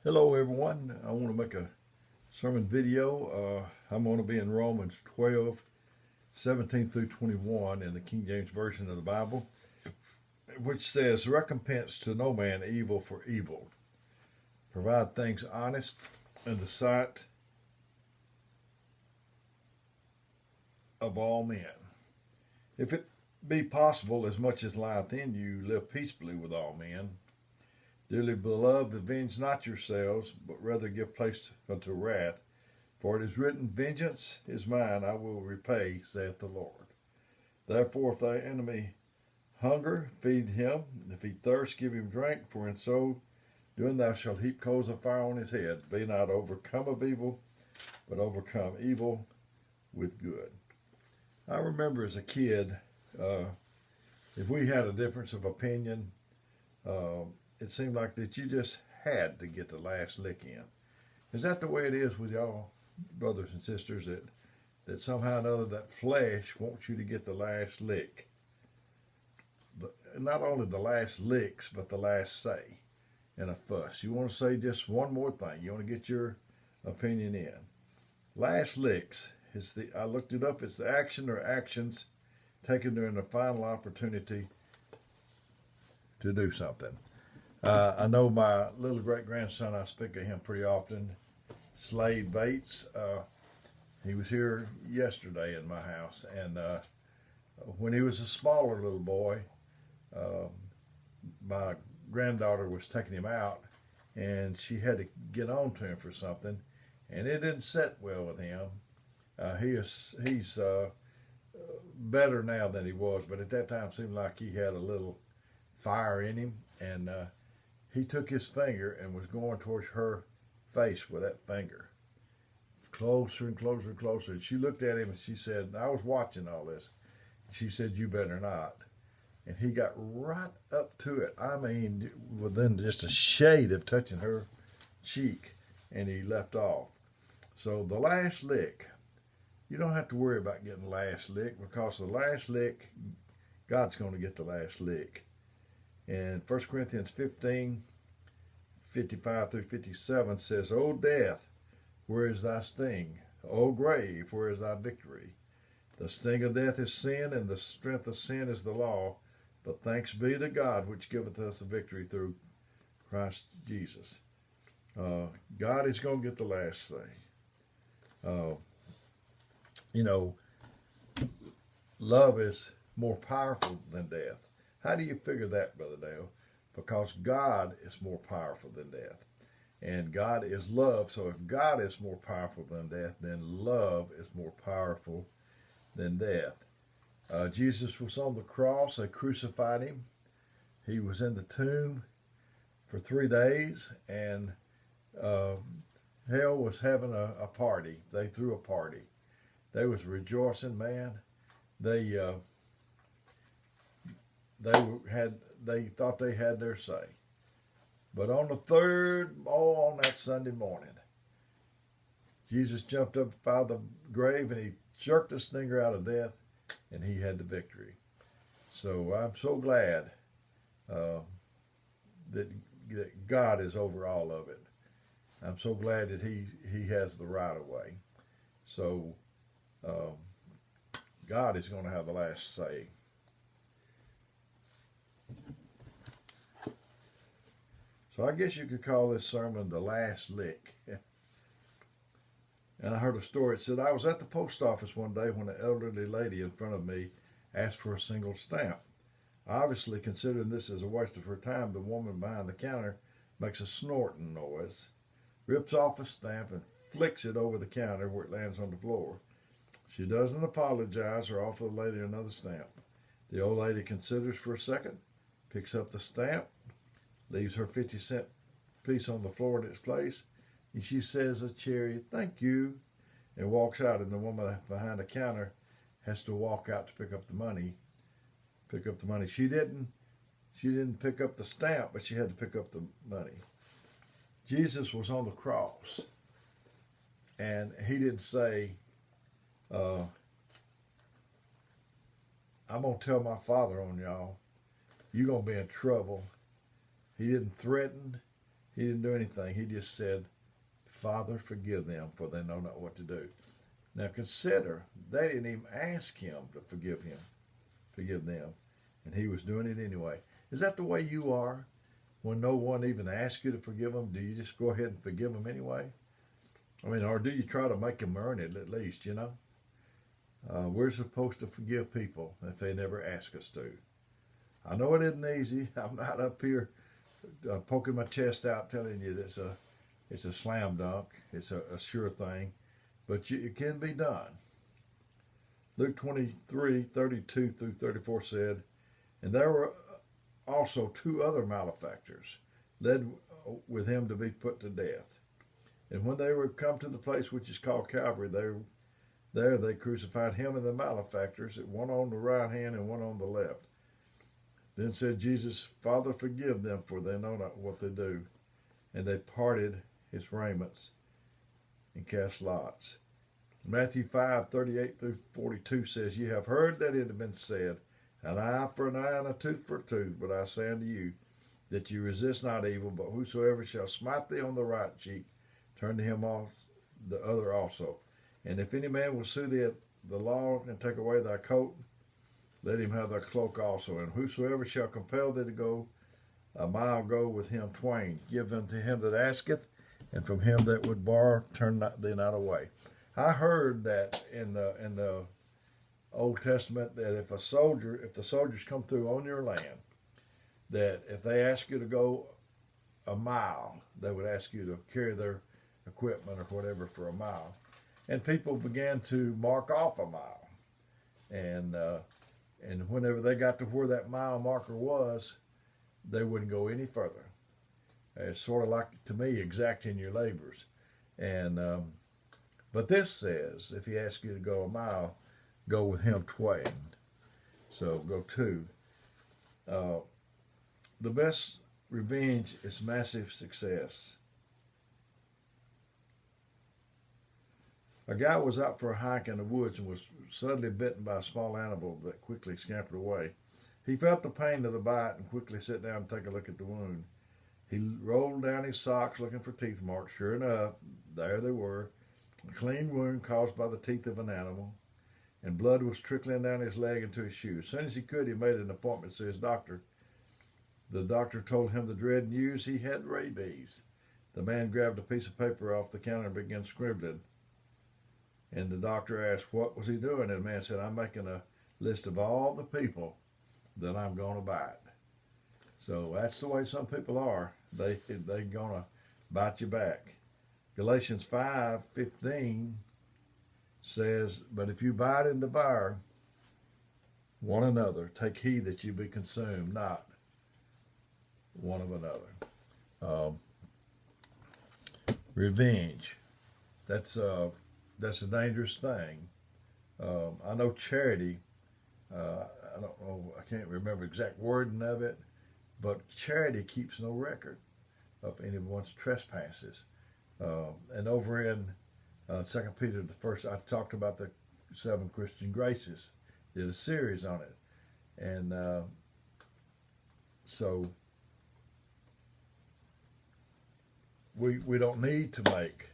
Hello everyone. I want to make a sermon video. I'm going to be in Romans 12, 17 through 21 in the King James Version of the Bible, which says, "Recompense to no man evil for evil. Provide things honest in the sight of all men. If it be possible, as much as lieth in you, live peaceably with all men. Dearly beloved, avenge not yourselves, but rather give place unto wrath. For it is written, Vengeance is mine, I will repay, saith the Lord. Therefore, if thy enemy hunger, feed him. If he thirst, give him drink. For in so doing thou shalt heap coals of fire on his head. Be not overcome of evil, but overcome evil with good." I remember as a kid, if we had a difference of opinion, it seemed like that you just had to get the last lick in. Is that the way it is with y'all, brothers and sisters, that somehow or another that flesh wants you to get the last lick? But not only the last licks, but the last say in a fuss. You want to say just one more thing. You want to get your opinion in. Last licks, I looked it up, it's the action or actions taken during the final opportunity to do something. I know my little great-grandson, I speak of him pretty often, Slade Bates. He was here yesterday in my house, and when he was a smaller little boy, my granddaughter was taking him out, and she had to get on to him for something, and it didn't sit well with him. He's better now than he was, but at that time it seemed like he had a little fire in him, and he took his finger and was going towards her face with that finger. Closer and closer and closer. And she looked at him and she said, I was watching all this. She said, "You better not." And he got right up to it. I mean, within just a shade of touching her cheek, and he left off. So the last lick, you don't have to worry about getting the last lick, because the last lick, God's going to get the last lick. And 1 Corinthians 15, 55 through 57 says, "O death, where is thy sting? O grave, where is thy victory? The sting of death is sin, and the strength of sin is the law. But thanks be to God, which giveth us the victory through Christ Jesus." God is going to get the last say. Love is more powerful than death. How do you figure that, Brother Dale? Because God is more powerful than death. And God is love. So if God is more powerful than death, then love is more powerful than death. Jesus was on the cross. They crucified him. He was in the tomb for 3 days. And hell was having a party. They threw a party. They was rejoicing, man. They thought they had their say. But on the third, on that Sunday morning, Jesus jumped up out of the grave and he jerked the stinger out of death, and he had the victory. So I'm so glad that God is over all of it. I'm so glad that he has the right of way. So God is going to have the last say. So I guess you could call this sermon the last lick. And I heard a story. It said, I was at the post office one day when an elderly lady in front of me asked for a single stamp. Obviously, considering this is a waste of her time, the woman behind the counter makes a snorting noise, rips off a stamp, and flicks it over the counter where it lands on the floor. She doesn't apologize or offer the lady another stamp. The old lady considers for a second, picks up the stamp, leaves her 50-cent piece on the floor in its place, and she says a cheery "thank you," and walks out, and the woman behind the counter has to walk out to pick up the money. She didn't pick up the stamp, but she had to pick up the money. Jesus was on the cross, and he didn't say, I'm going to tell my Father on y'all. You're going to be in trouble. He didn't threaten. He didn't do anything. He just said, Father, forgive them, for they know not what to do. Now consider, they didn't even ask him to forgive them, and he was doing it anyway. Is that the way you are? When no one even asks you to forgive them, do you just go ahead and forgive them anyway? I mean, or do you try to make them earn it at least, you know? We're supposed to forgive people if they never ask us to. I know it isn't easy. I'm not up here poking my chest out telling you that it's a slam dunk. It's a sure thing. But it can be done. Luke 23:32 through 34 said, and there were also two other malefactors, led with him to be put to death. And when they were come to the place which is called Calvary, there they crucified him and the malefactors, one on the right hand and one on the left. Then said Jesus, Father, forgive them, for they know not what they do. And they parted his raiments and cast lots. Matthew 5:38 through 42 says, You have heard that it had been said, an eye for an eye and a tooth for a tooth. But I say unto you, that you resist not evil, but whosoever shall smite thee on the right cheek, turn to him off the other also. And if any man will sue thee at the law and take away thy coat, let him have thy cloke also. And whosoever shall compel thee to go a mile, go with him twain. Give unto him that asketh, and from him that would borrow, turn thee not away. I heard that in the Old Testament, that if the soldiers come through on your land, that if they ask you to go a mile, they would ask you to carry their equipment or whatever for a mile. And people began to mark off a mile. And whenever they got to where that mile marker was, they wouldn't go any further. It's sort of like, to me, exacting your labors. And but this says, if he asks you to go a mile, go with him twain. So go two. The best revenge is massive success. A guy was out for a hike in the woods and was suddenly bitten by a small animal that quickly scampered away. He felt the pain of the bite and quickly sat down and took a look at the wound. He rolled down his socks looking for teeth marks. Sure enough, there they were. A clean wound caused by the teeth of an animal, and blood was trickling down his leg into his shoe. As soon as he could, he made an appointment to his doctor. The doctor told him the dread news: he had rabies. The man grabbed a piece of paper off the counter and began scribbling. And the doctor asked, what was he doing? And the man said, I'm making a list of all the people that I'm going to bite. So that's the way some people are. They're going to bite you back. Galatians 5:15 says, but if you bite and devour one another, take heed that you be consumed, not one of another. Revenge. That's a dangerous thing. I know charity, I don't know, I can't remember exact wording of it, but charity keeps no record of anyone's trespasses. And over in 2 Peter, I talked about the 7 Christian graces, did a series on it. And so we don't need to make,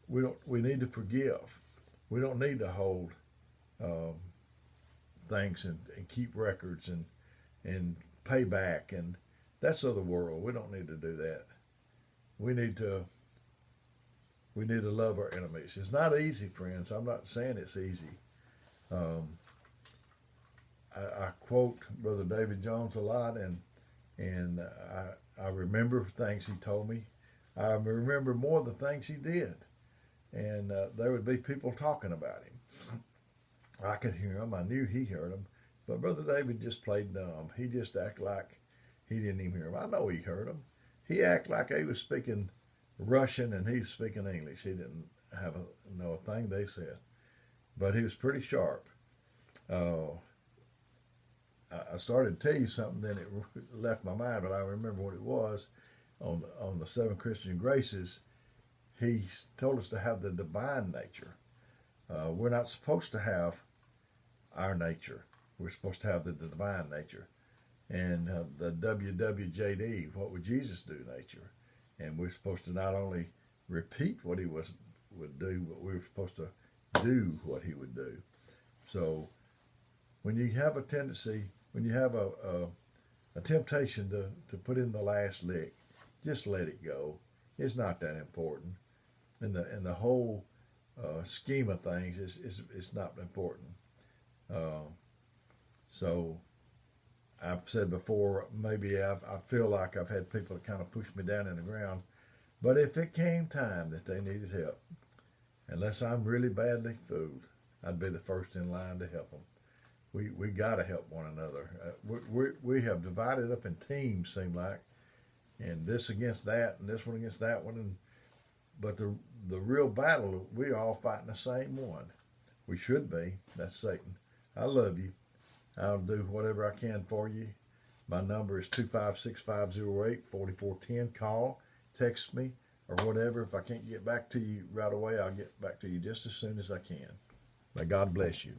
we need to forgive. We don't need to hold things and keep records and pay back, and that's of the world. We don't need to do that. We need to love our enemies. It's not easy, friends. I'm not saying it's easy. I quote Brother David Jones a lot, and I remember things he told me. I remember more of the things he did. And there would be people talking about him. I could hear him. I knew he heard them. But Brother David just played dumb. He just acted like he didn't even hear him. I know he heard him. He acted like he was speaking Russian and he was speaking English. He didn't know a thing they said. But he was pretty sharp. I started to tell you something, then it left my mind, but I remember what it was. On the 7 Christian graces, he told us to have the divine nature. We're not supposed to have our nature. We're supposed to have the divine nature. And the WWJD, what would Jesus do nature? And we're supposed to not only repeat what he would do, but we're supposed to do what he would do. So when you have a tendency, when you have a temptation to put in the last lick, just let it go. It's not that important. In the whole scheme of things, it's not important. So I've said before, maybe I feel like I've had people kind of push me down in the ground. But if it came time that they needed help, unless I'm really badly fooled, I'd be the first in line to help them. We got to help one another. We have divided up in teams, seem like, and this against that, and this one against that one. But the real battle, we are all fighting the same one. We should be. That's Satan. I love you. I'll do whatever I can for you. My number is 256-508-4410. Call, text me, or whatever. If I can't get back to you right away, I'll get back to you just as soon as I can. May God bless you.